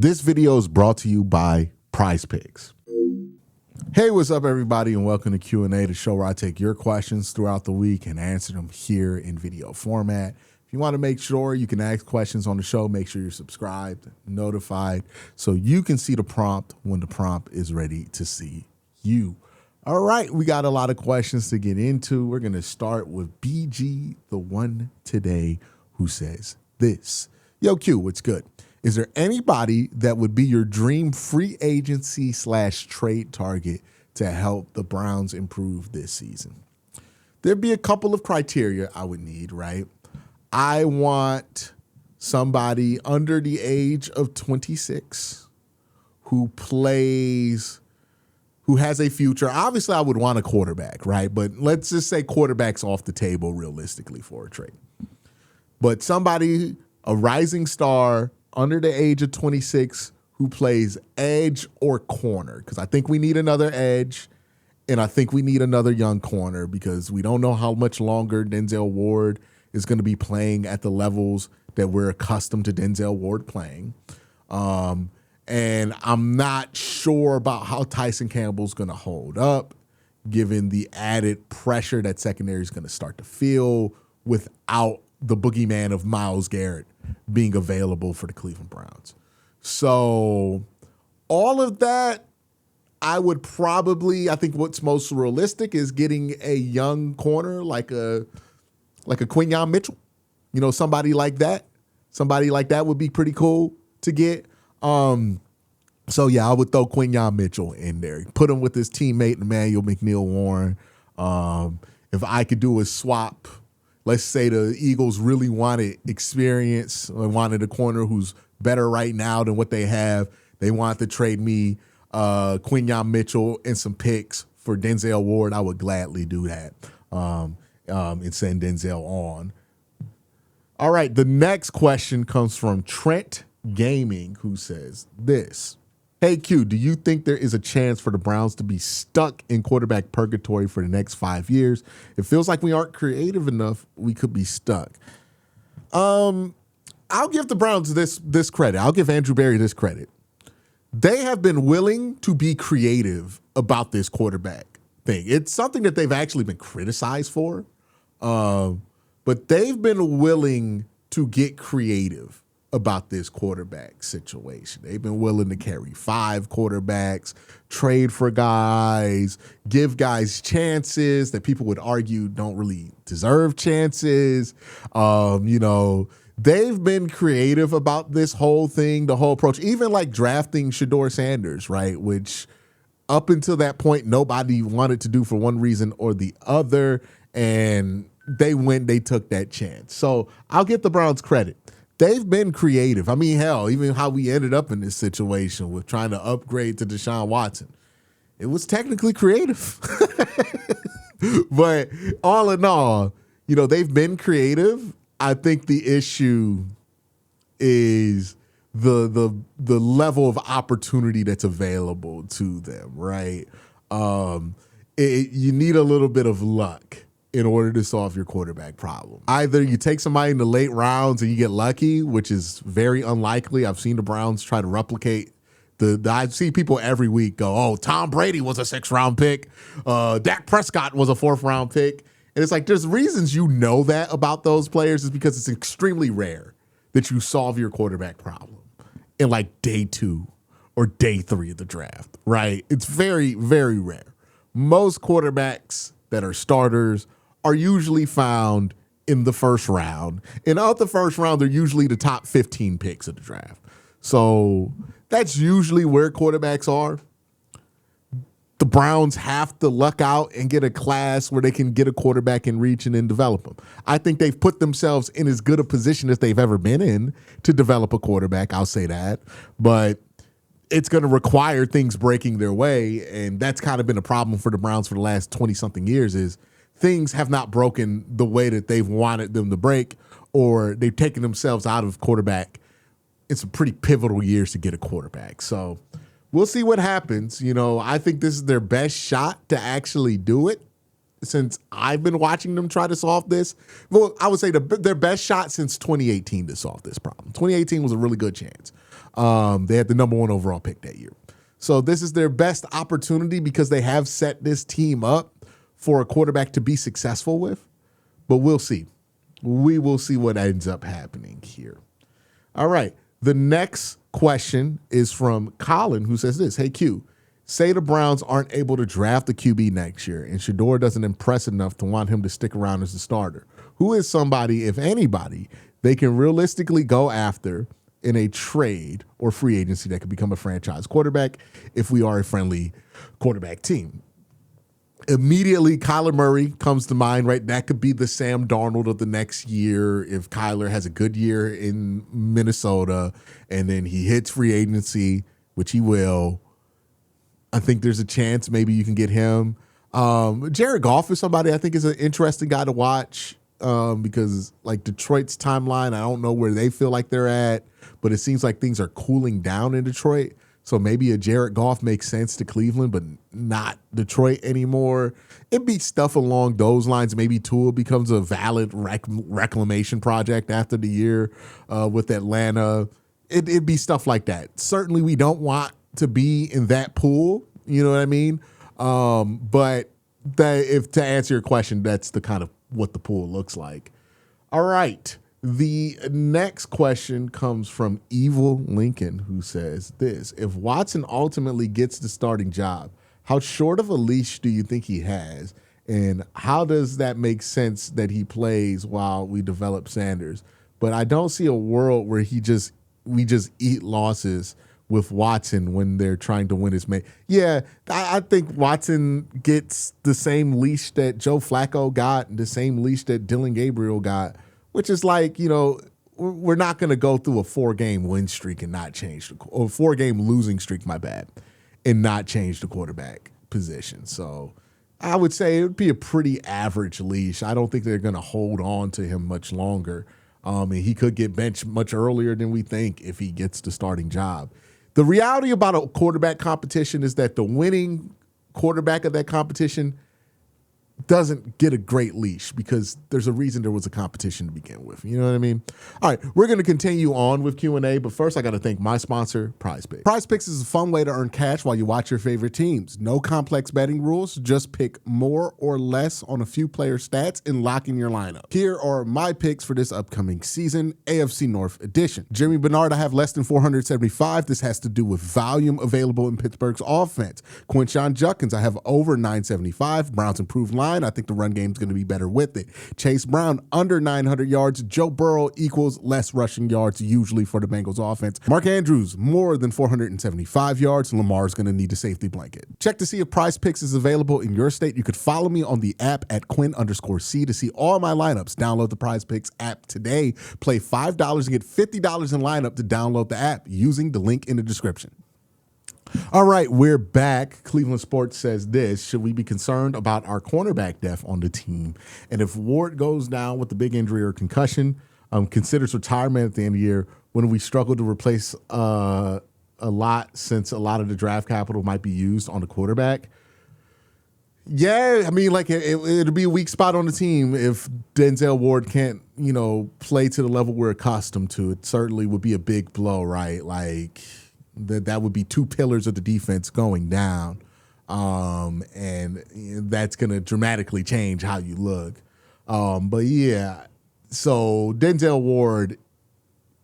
This video is brought to you by PrizePicks. Hey, what's up, everybody, and welcome to Q&A, the show where I take your questions throughout the week and answer them here in video format. If you want to make sure you can ask questions on the show, make sure you're subscribed, notified, so you can see the prompt when the prompt is ready to see you. All right, we got a lot of questions to get into. We're going to start with BG, the one today, who says this. Yo, Q, what's good? Is there anybody that would be your dream free agency / trade target to help the Browns improve this season? There'd be a couple of criteria I would need, right? I want somebody under the age of 26 who has a future. Obviously, I would want a quarterback, right? But let's just say quarterback's off the table realistically for a trade. But somebody, a rising star, under the age of 26 who plays edge or corner, because I think we need another edge and I think we need another young corner because we don't know how much longer Denzel Ward is going to be playing at the levels that we're accustomed to Denzel Ward playing. And I'm not sure about how Tyson Campbell's going to hold up given the added pressure that secondary is going to start to feel without the boogeyman of Myles Garrett being available for the Cleveland Browns. So all of that, I think what's most realistic is getting a young corner like a QnA Mitchell. You know, somebody like that. Somebody like that would be pretty cool to get. So yeah, I would throw QnA Mitchell in there. Put him with his teammate Emmanuel McNeil-Warren. If I could do a swap, let's say the Eagles really wanted experience or wanted a corner who's better right now than what they have. They want to trade me QnA Mitchell and some picks for Denzel Ward. I would gladly do that and send Denzel on. All right, the next question comes from Trent Gaming, who says this. Hey, Q, do you think there is a chance for the Browns to be stuck in quarterback purgatory for the next 5 years? It feels like we aren't creative enough. We could be stuck. I'll give the Browns this credit. I'll give Andrew Berry this credit. They have been willing to be creative about this quarterback thing. It's something that they've actually been criticized for, but they've been willing to get creative about this quarterback situation. They've been willing to carry 5 quarterbacks, trade for guys, give guys chances that people would argue don't really deserve chances. They've been creative about this whole thing, the whole approach, even like drafting Shedeur Sanders, right? Which up until that point, nobody wanted to do for one reason or the other. And they took that chance. So I'll give the Browns credit. They've been creative. I mean, hell, even how we ended up in this situation with trying to upgrade to Deshaun Watson. It was technically creative. But all in all, they've been creative. I think the issue is the level of opportunity that's available to them, right? You need a little bit of luck in order to solve your quarterback problem. Either you take somebody in the late rounds and you get lucky, which is very unlikely. I've seen the Browns try to replicate I see people every week go, oh, Tom Brady was a 6th-round pick. Dak Prescott was a 4th-round pick. And it's like, there's reasons that about those players is because it's extremely rare that you solve your quarterback problem in like day 2 or day 3 of the draft, right? It's very, very rare. Most quarterbacks that are starters are usually found in the first round. And of the first round, they're usually the top 15 picks of the draft. So that's usually where quarterbacks are. The Browns have to luck out and get a class where they can get a quarterback in reach and then develop them. I think they've put themselves in as good a position as they've ever been in to develop a quarterback. I'll say that. But it's going to require things breaking their way. And that's kind of been a problem for the Browns for the last 20-something years is things have not broken the way that they've wanted them to break, or they've taken themselves out of quarterback in some pretty pivotal years to get a quarterback. So we'll see what happens. I think this is their best shot to actually do it since I've been watching them try to solve this. Well, I would say their best shot since 2018 to solve this problem. 2018 was a really good chance. They had the number 1 overall pick that year. So this is their best opportunity because they have set this team up for a quarterback to be successful with. But we'll see. We will see what ends up happening here. All right. The next question is from Colin, who says this. Hey, Q, say the Browns aren't able to draft the QB next year and Shedeur doesn't impress enough to want him to stick around as the starter. Who is somebody, if anybody, they can realistically go after in a trade or free agency that could become a franchise quarterback if we are a friendly quarterback team? Immediately, Kyler Murray comes to mind, right? That could be the Sam Darnold of the next year if Kyler has a good year in Minnesota and then he hits free agency, which he will. I think there's a chance maybe you can get him. Jared Goff is somebody I think is an interesting guy to watch because, like, Detroit's timeline, I don't know where they feel like they're at, but it seems like things are cooling down in Detroit. So maybe a Jared Goff makes sense to Cleveland, but not Detroit anymore. It'd be stuff along those lines. Maybe Tua becomes a valid reclamation project after the year with Atlanta. It'd be stuff like that. Certainly we don't want to be in that pool. You know what I mean? But if to answer your question, that's the kind of what the pool looks like. All right. The next question comes from Evil Lincoln, who says this. If Watson ultimately gets the starting job, how short of a leash do you think he has? And how does that make sense that he plays while we develop Sanders? But I don't see a world where we just eat losses with Watson when they're trying to win his match. Yeah, I think Watson gets the same leash that Joe Flacco got and the same leash that Dylan Gabriel got, which is like, we're not going to go through a 4-game win streak and not change or 4-game losing streak, and not change the quarterback position. So I would say it would be a pretty average leash. I don't think they're going to hold on to him much longer. And he could get benched much earlier than we think if he gets the starting job. The reality about a quarterback competition is that the winning quarterback of that competition doesn't get a great leash because there's a reason there was a competition to begin with. You know what I mean? All right, we're going to continue on with Q&A, but first I got to thank my sponsor, PrizePicks. PrizePicks is a fun way to earn cash while you watch your favorite teams. No complex betting rules, just pick more or less on a few player stats and lock in your lineup. Here are my picks for this upcoming season, AFC North edition. Jimmy Bernard, I have less than 475. This has to do with volume available in Pittsburgh's offense. Quincy Judkins, I have over 975. Browns improved line. I think the run game is going to be better with it. Chase Brown, under 900 yards. Joe Burrow equals less rushing yards usually for the Bengals offense. Mark Andrews, more than 475 yards. Lamar's going to need a safety blanket. Check to see if PrizePicks is available in your state. You could follow me on the app at Quinn_C to see all my lineups. Download the PrizePicks app today. Play $5 and get $50 in lineup to download the app using the link in the description. All right, we're back. Cleveland Sports says this. Should we be concerned about our cornerback depth on the team? And if Ward goes down with a big injury or concussion, considers retirement at the end of the year, when we struggle to replace a lot since a lot of the draft capital might be used on the quarterback? Yeah, I mean, like it'll be a weak spot on the team if Denzel Ward can't, play to the level we're accustomed to. It certainly would be a big blow, right? Like that would be 2 pillars of the defense going down, and that's going to dramatically change how you look. But yeah, so Denzel Ward,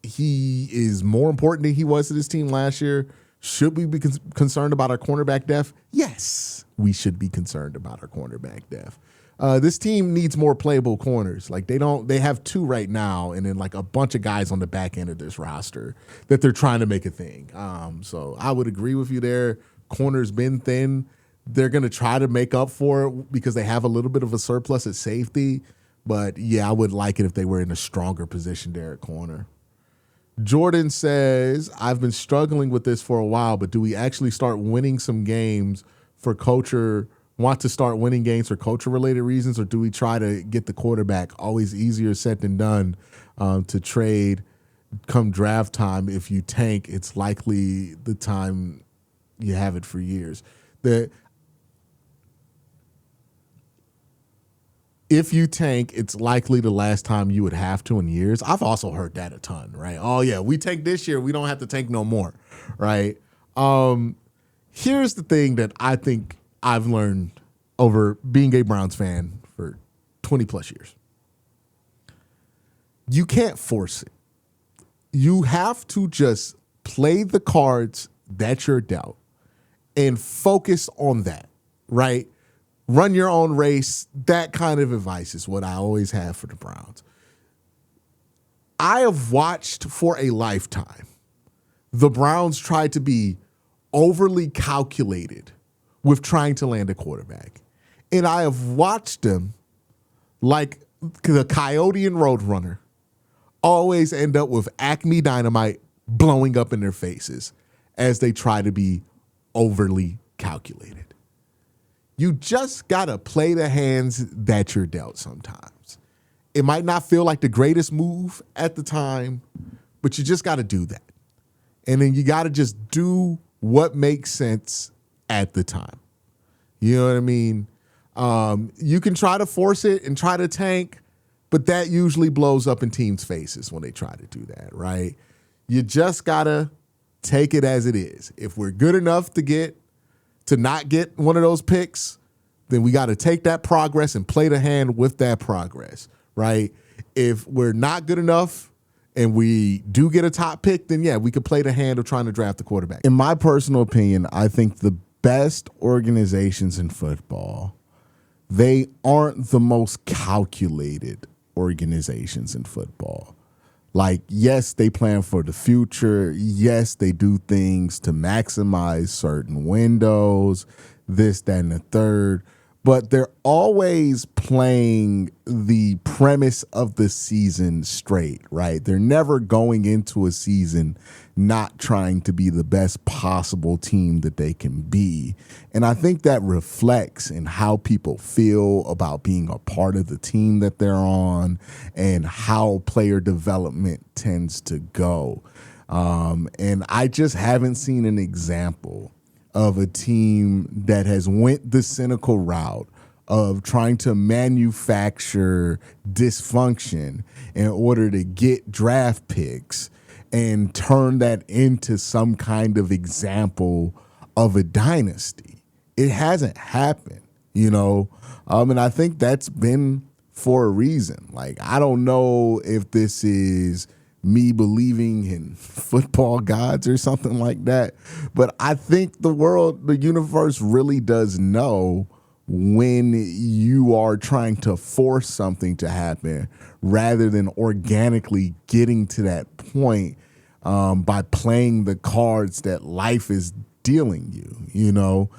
he is more important than he was to this team last year. Should we be concerned about our cornerback depth? Yes, we should be concerned about our cornerback depth. This team needs more playable corners. Like they have 2 right now, and then like a bunch of guys on the back end of this roster that they're trying to make a thing. So I would agree with you there. Corner's been thin. They're going to try to make up for it because they have a little bit of a surplus at safety. But yeah, I would like it if they were in a stronger position there at corner. Jordan says, I've been struggling with this for a while, but do we actually start winning some games for culture? Want to start winning games for culture-related reasons, or do we try to get the quarterback? Always easier said than done to trade come draft time. If you tank, it's likely the time you have it for years. If if you tank, it's likely the last time you would have to in years. I've also heard that a ton, right? Oh yeah, we tank this year, we don't have to tank no more, right? Here's the thing that I think I've learned over being a Browns fan for 20 plus years. You can't force it. You have to just play the cards that you're dealt and focus on that, right? Run your own race. That kind of advice is what I always have for the Browns. I have watched for a lifetime the Browns try to be overly calculated with trying to land a quarterback. And I have watched them, like the Coyote and Roadrunner, always end up with Acme Dynamite blowing up in their faces as they try to be overly calculated. You just got to play the hands that you're dealt sometimes. It might not feel like the greatest move at the time, but you just got to do that. And then you got to just do what makes sense at the time. You know what I mean? You can try to force it and try to tank, but that usually blows up in teams' faces when they try to do that, right? You just got to take it as it is. If we're good enough to not get one of those picks, then we got to take that progress and play the hand with that progress, right? If we're not good enough and we do get a top pick, then yeah, we could play the hand of trying to draft the quarterback. In my personal opinion, I think the best organizations in football, they aren't the most calculated organizations in football. Like, yes, they plan for the future. Yes, they do things to maximize certain windows, this, that, and the third. But they're always playing the premise of the season straight, right? They're never going into a season not trying to be the best possible team that they can be. And I think that reflects in how people feel about being a part of the team that they're on and how player development tends to go. And I just haven't seen an example of a team that has went the cynical route of trying to manufacture dysfunction in order to get draft picks and turn that into some kind of example of a dynasty. It hasn't happened, you know? And I think that's been for a reason. Like, I don't know if this is me believing in football gods or something like that, but I think the universe really does know when you are trying to force something to happen rather than organically getting to that point by playing the cards that life is dealing you, you know?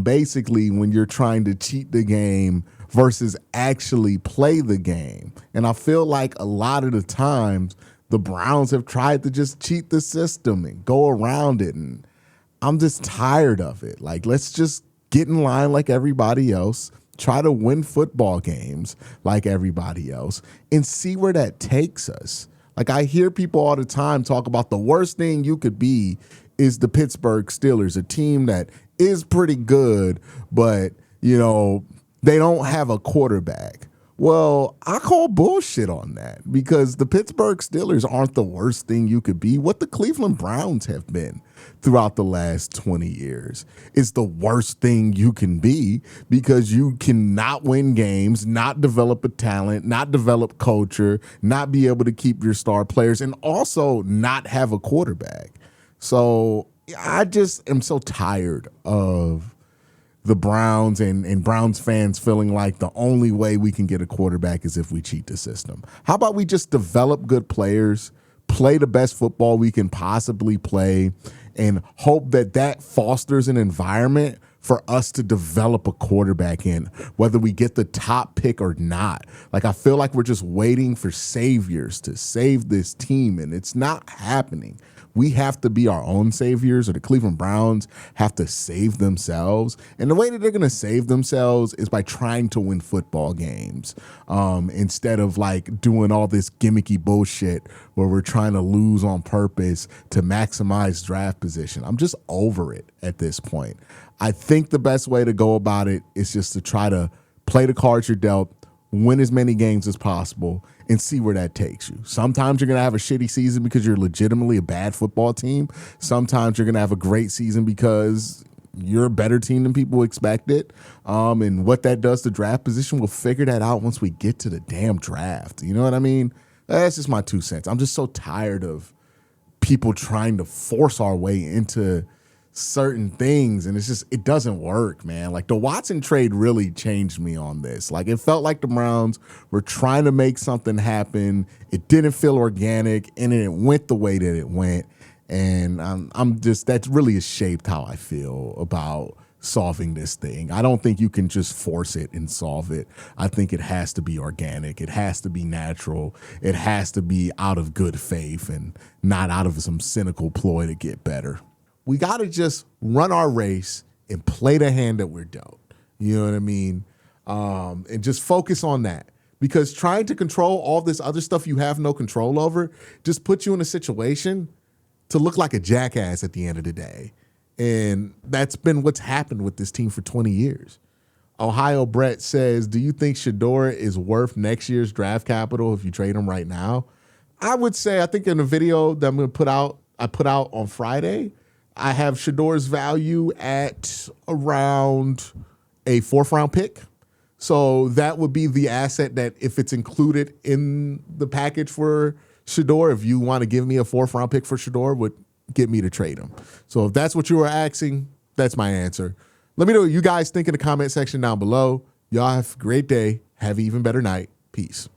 Basically, when you're trying to cheat the game versus actually play the game. And I feel like a lot of the times the Browns have tried to just cheat the system and go around it, and I'm just tired of it. Like, let's just get in line like everybody else, try to win football games like everybody else, and see where that takes us. Like, I hear people all the time talk about the worst thing you could be is the Pittsburgh Steelers, a team that is pretty good, but, you know, they don't have a quarterback. Well, I call bullshit on that because the Pittsburgh Steelers aren't the worst thing you could be. What the Cleveland Browns have been throughout the last 20 years is the worst thing you can be because you cannot win games, not develop a talent, not develop culture, not be able to keep your star players, and also not have a quarterback. So I just am so tired of the Browns and Browns fans feeling like the only way we can get a quarterback is if we cheat the system. How about we just develop good players, play the best football we can possibly play, and hope that that fosters an environment for us to develop a quarterback in, whether we get the top pick or not. Like, I feel like we're just waiting for saviors to save this team, and it's not happening. We have to be our own saviors, or the Cleveland Browns have to save themselves. And the way that they're going to save themselves is by trying to win football games instead of like doing all this gimmicky bullshit where we're trying to lose on purpose to maximize draft position. I'm just over it at this point. I think the best way to go about it is just to try to play the cards you're dealt, win as many games as possible, and see where that takes you. Sometimes you're going to have a shitty season because you're legitimately a bad football team. Sometimes you're going to have a great season because you're a better team than people expected. And what that does to draft position, we'll figure that out once we get to the damn draft. You know what I mean? That's just my 2 cents. I'm just so tired of people trying to force our way into certain things, and it doesn't work, man. Like, the Watson trade really changed me on this. Like, it felt like the Browns were trying to make something happen. It didn't feel organic, and it went the way that it went. And that really has shaped how I feel about solving this thing. I don't think you can just force it and solve it. I think it has to be organic. It has to be natural. It has to be out of good faith and not out of some cynical ploy to get better. We got to just run our race and play the hand that we're dealt. You know what I mean? And just focus on that. Because trying to control all this other stuff you have no control over just puts you in a situation to look like a jackass at the end of the day. And that's been what's happened with this team for 20 years. Ohio Brett says, do you think Shedeur is worth next year's draft capital if you trade him right now? I would say, I think in the video that I put out on Friday, I have Shedeur's value at around a 4th round pick. So that would be the asset that, if it's included in the package for Shedeur, if you want to give me a 4th round pick for Shedeur, would get me to trade him. So if that's what you were asking, that's my answer. Let me know what you guys think in the comment section down below. Y'all have a great day. Have an even better night. Peace.